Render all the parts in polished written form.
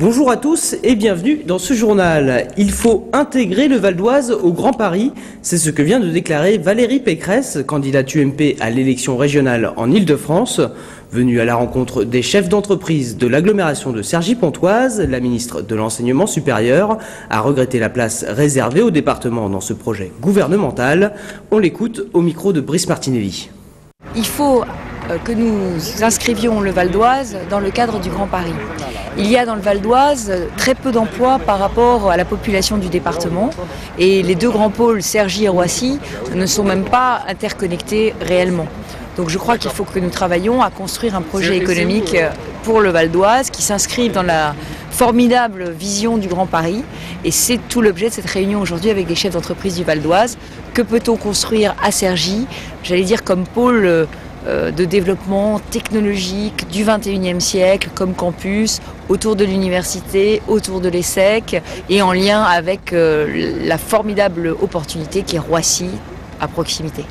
Bonjour à tous et bienvenue dans ce journal. Il faut intégrer le Val d'Oise au Grand Paris. C'est ce que vient de déclarer Valérie Pécresse, candidate UMP à l'élection régionale en Île-de-France. Venue à la rencontre des chefs d'entreprise de l'agglomération de Cergy-Pontoise, la ministre de l'Enseignement supérieur a regretté la place réservée au département dans ce projet gouvernemental. On l'écoute au micro de Brice Martinelli. Il faut que nous inscrivions le Val d'Oise dans le cadre du Grand Paris. Il y a dans le Val d'Oise très peu d'emplois par rapport à la population du département et les deux grands pôles, Cergy et Roissy, ne sont même pas interconnectés réellement. Donc je crois qu'il faut que nous travaillions à construire un projet économique pour le Val d'Oise qui s'inscrive dans la formidable vision du Grand Paris. Et c'est tout l'objet de cette réunion aujourd'hui avec les chefs d'entreprise du Val d'Oise. Que peut-on construire à Cergy, j'allais dire comme pôle de développement technologique du 21e siècle, comme campus, autour de l'université, autour de l'ESSEC et en lien avec la formidable opportunité qui est Roissy à proximité.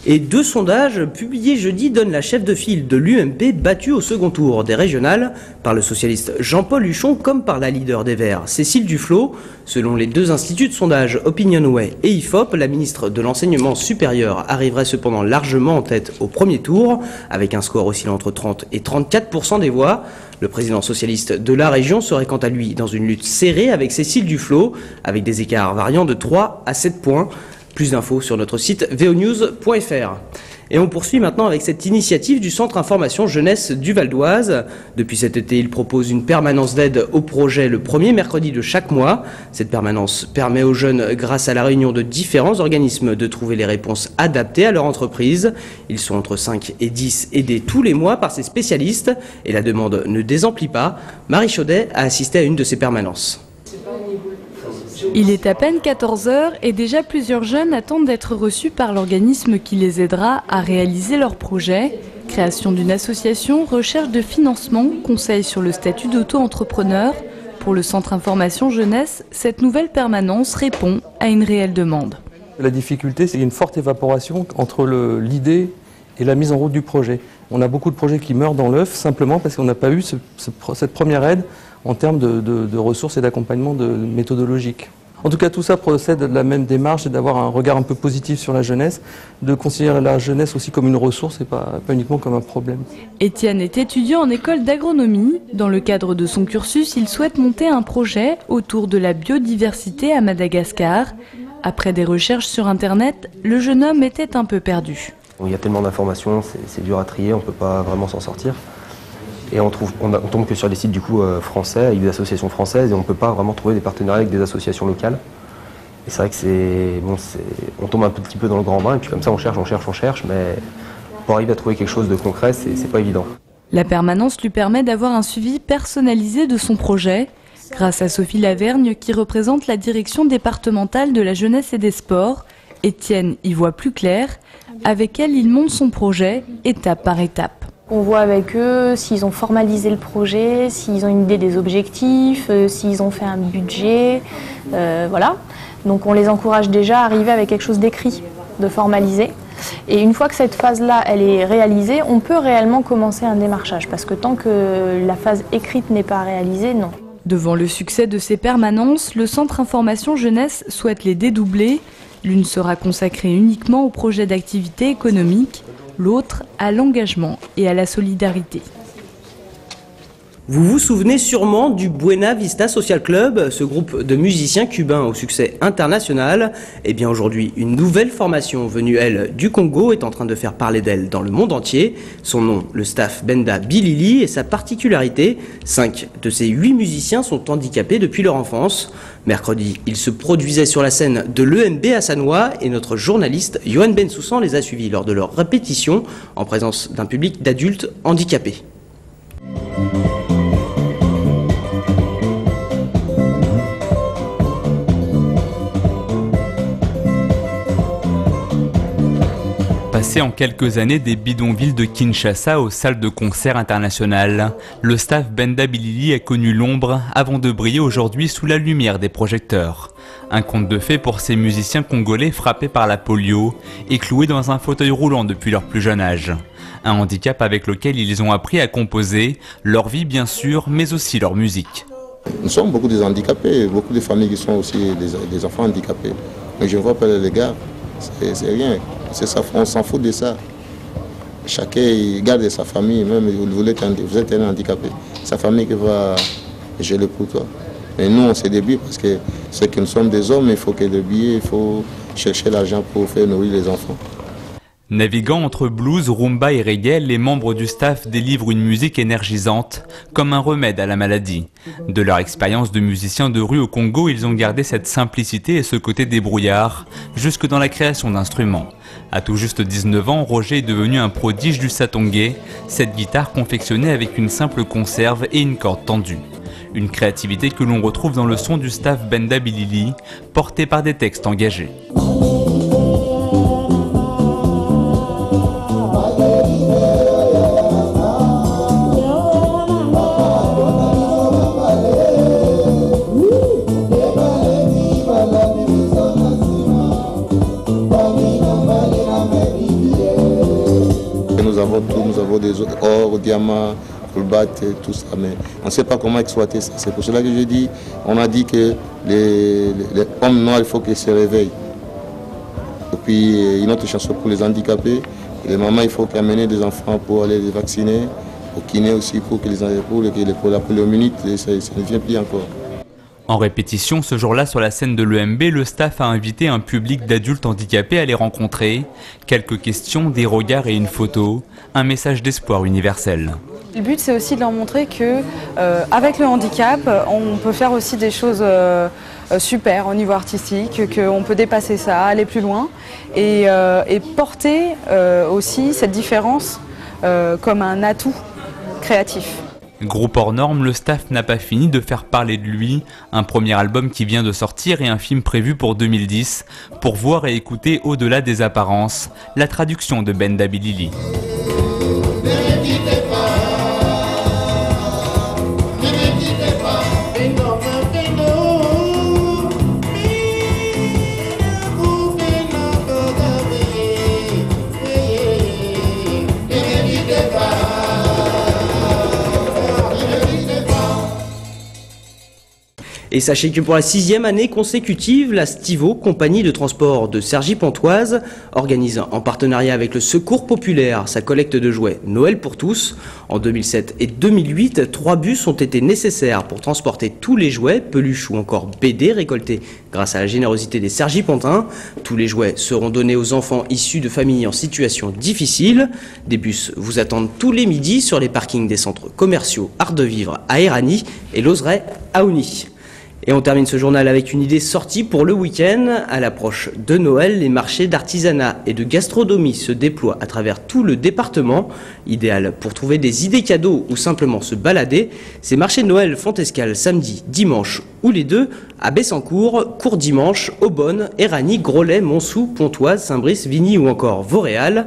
Et deux sondages publiés jeudi donnent la chef de file de l'UMP battue au second tour des régionales par le socialiste Jean-Paul Huchon comme par la leader des Verts, Cécile Duflot. Selon les deux instituts de sondage Opinionway et IFOP, la ministre de l'Enseignement supérieur arriverait cependant largement en tête au premier tour, avec un score oscillant entre 30 et 34% des voix. Le président socialiste de la région serait quant à lui dans une lutte serrée avec Cécile Duflot, avec des écarts variant de 3 à 7 points. Plus d'infos sur notre site vonews.fr. Et on poursuit maintenant avec cette initiative du Centre Information Jeunesse du Val d'Oise. Depuis cet été, il propose une permanence d'aide au projet le premier mercredi de chaque mois. Cette permanence permet aux jeunes, grâce à la réunion de différents organismes, de trouver les réponses adaptées à leur entreprise. Ils sont entre 5 et 10 aidés tous les mois par ces spécialistes et la demande ne désemplit pas. Marie Chaudet a assisté à une de ces permanences. Il est à peine 14 h et déjà plusieurs jeunes attendent d'être reçus par l'organisme qui les aidera à réaliser leur projet. Création d'une association, recherche de financement, conseil sur le statut d'auto-entrepreneur. Pour le Centre Information Jeunesse, cette nouvelle permanence répond à une réelle demande. La difficulté, c'est qu'il y a une forte évaporation entre l'idée et la mise en route du projet. On a beaucoup de projets qui meurent dans l'œuf simplement parce qu'on n'a pas eu cette première aide en termes de ressources et d'accompagnement méthodologique. En tout cas, tout ça procède de la même démarche, c'est d'avoir un regard un peu positif sur la jeunesse, de considérer la jeunesse aussi comme une ressource et pas uniquement comme un problème. Étienne est étudiant en école d'agronomie. Dans le cadre de son cursus, il souhaite monter un projet autour de la biodiversité à Madagascar. Après des recherches sur Internet, le jeune homme était un peu perdu. Il y a tellement d'informations, c'est dur à trier, on ne peut pas vraiment s'en sortir. Et on tombe que sur des sites du coup français, avec des associations françaises, et on ne peut pas vraiment trouver des partenariats avec des associations locales. Et c'est vrai que on tombe un petit peu dans le grand bain, et puis comme ça on cherche, mais pour arriver à trouver quelque chose de concret, c'est pas évident. La permanence lui permet d'avoir un suivi personnalisé de son projet, grâce à Sophie Lavergne qui représente la direction départementale de la jeunesse et des sports. Étienne y voit plus clair, avec elle il monte son projet étape par étape. On voit avec eux s'ils ont formalisé le projet, s'ils ont une idée des objectifs, s'ils ont fait un budget, voilà. Donc on les encourage déjà à arriver avec quelque chose d'écrit, de formalisé. Et une fois que cette phase-là, elle est réalisée, on peut réellement commencer un démarchage. Parce que tant que la phase écrite n'est pas réalisée, non. Devant le succès de ces permanences, le Centre Information Jeunesse souhaite les dédoubler. L'une sera consacrée uniquement au projet d'activité économique, l'autre à l'engagement et à la solidarité. Vous vous souvenez sûrement du Buena Vista Social Club, ce groupe de musiciens cubains au succès international. Eh bien aujourd'hui, une nouvelle formation venue, elle, du Congo est en train de faire parler d'elle dans le monde entier. Son nom, le staff Benda Bilili, et sa particularité, 5 de ces 8 musiciens sont handicapés depuis leur enfance. Mercredi, ils se produisaient sur la scène de l'EMB à Sannois et notre journaliste Johan Bensoussan les a suivis lors de leur répétition en présence d'un public d'adultes handicapés. Passé en quelques années des bidonvilles de Kinshasa aux salles de concert internationales, le staff Benda Bilili a connu l'ombre avant de briller aujourd'hui sous la lumière des projecteurs. Un conte de fées pour ces musiciens congolais frappés par la polio et cloués dans un fauteuil roulant depuis leur plus jeune âge. Un handicap avec lequel ils ont appris à composer, leur vie bien sûr, mais aussi leur musique. Nous sommes beaucoup des handicapés, beaucoup de familles qui sont aussi des enfants handicapés. Mais je ne vois pas les gars, c'est rien. C'est ça, on s'en fout de ça. Chacun garde sa famille, même vous êtes un handicapé. Sa famille qui va geler pour toi. Mais nous, on se débrouille parce que c'est que nous sommes des hommes, il faut que le billet, il faut chercher l'argent pour faire nourrir les enfants. Naviguant entre blues, rumba et reggae, les membres du staff délivrent une musique énergisante, comme un remède à la maladie. De leur expérience de musiciens de rue au Congo, ils ont gardé cette simplicité et ce côté débrouillard, jusque dans la création d'instruments. À tout juste 19 ans, Roger est devenu un prodige du satongé, cette guitare confectionnée avec une simple conserve et une corde tendue. Une créativité que l'on retrouve dans le son du staff Benda Bilili, porté par des textes engagés. Nous avons des or, diamants, colbat, tout ça, mais on ne sait pas comment exploiter ça. C'est pour cela que je dis, on a dit que les hommes noirs, il faut qu'ils se réveillent. Et puis une autre chanson pour les handicapés, les mamans, il faut qu'ils amènent des enfants pour aller les vacciner, au kiné aussi pour la poliomyélite, ça ne vient plus encore. En répétition, ce jour-là, sur la scène de l'EMB, le staff a invité un public d'adultes handicapés à les rencontrer. Quelques questions, des regards et une photo. Un message d'espoir universel. Le but, c'est aussi de leur montrer que, avec le handicap, on peut faire aussi des choses super au niveau artistique, qu'on peut dépasser ça, aller plus loin et porter aussi cette différence comme un atout créatif. Groupe hors norme, le staff n'a pas fini de faire parler de lui, un premier album qui vient de sortir et un film prévu pour 2010, pour voir et écouter au-delà des apparences, la traduction de Benda Bilili. Et sachez que pour la 6e année consécutive, la Stivo, compagnie de transport de Cergy-Pontoise, organise en partenariat avec le Secours Populaire sa collecte de jouets Noël pour tous. En 2007 et 2008, 3 bus ont été nécessaires pour transporter tous les jouets, peluches ou encore BD récoltés grâce à la générosité des Cergy-Pontins. Tous les jouets seront donnés aux enfants issus de familles en situation difficile. Des bus vous attendent tous les midis sur les parkings des centres commerciaux Art de Vivre à Éragny et Lozeret à Ouny. Et on termine ce journal avec une idée sortie pour le week-end. À l'approche de Noël, les marchés d'artisanat et de gastronomie se déploient à travers tout le département. Idéal pour trouver des idées cadeaux ou simplement se balader. Ces marchés de Noël font escale samedi, dimanche ou les deux à Bessancourt, Courdimanche, Aubonne, Éragny, Groslay, Montsou, Pontoise, Saint-Brice, Vigny ou encore Vauréal.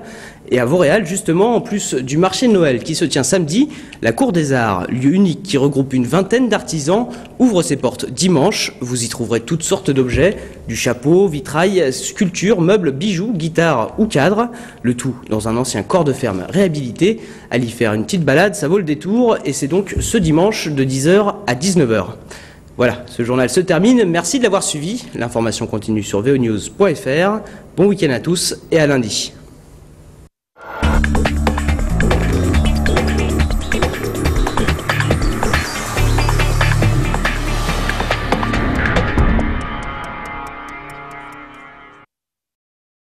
Et à Vauréal, justement, en plus du marché de Noël qui se tient samedi, la Cour des Arts, lieu unique qui regroupe une vingtaine d'artisans, ouvre ses portes dimanche. Vous y trouverez toutes sortes d'objets, du chapeau, vitrail, sculptures, meubles, bijoux, guitares ou cadres. Le tout dans un ancien corps de ferme réhabilité. Allez y faire une petite balade, ça vaut le détour. Et c'est donc ce dimanche de 10h à 19h. Voilà, ce journal se termine. Merci de l'avoir suivi. L'information continue sur vonews.fr. Bon week-end à tous et à lundi.